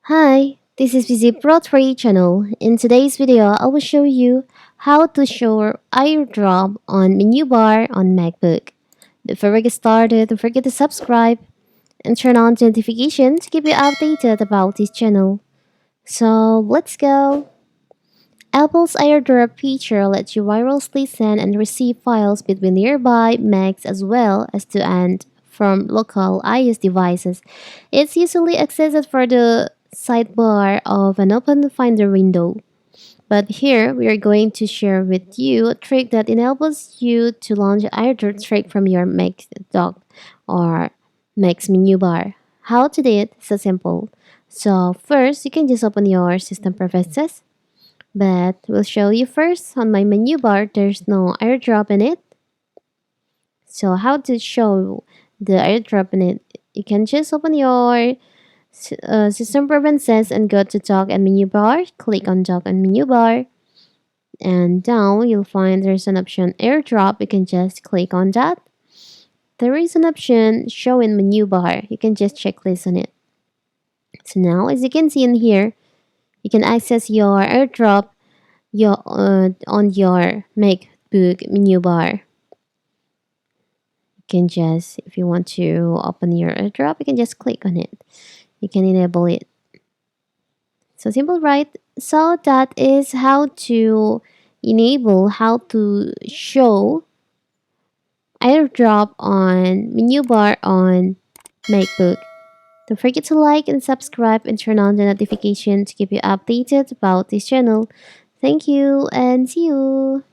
Hi, this is Busy Pro 3 channel. In today's video, I will show you how to show airdrop on menu bar on MacBook. Before we get started, don't forget to subscribe and turn on the notification to keep you updated about this channel. So let's go. Apple's airdrop feature lets you wirelessly send and receive files between nearby Macs as well as to and from local iOS devices. It's usually accessed for the sidebar of an open Finder window. But here we are going to share with you a trick that enables you to launch airdrop straight from your Mac dock or Mac's menu bar. How to do it is so simple. So first, you can just open your system preferences, but we'll show you first on my menu bar. There's no airdrop in it. So how to show the airdrop in it? You can just open your system preferences and go to dock and menu bar. Click on dock and menu bar, and down you'll find there's an option airdrop. You can just click on that. There is an option show in menu bar. You can just checklist on it. So now, as you can see in here, you can access your airdrop on your MacBook menu bar. You can just, if you want to open your airdrop, you can just click on it. You can enable it. So simple, right? So that is how to enable, how to show airdrop on menu bar on MacBook. Don't forget to like and subscribe and turn on the notification to keep you updated about this channel. Thank you and see you.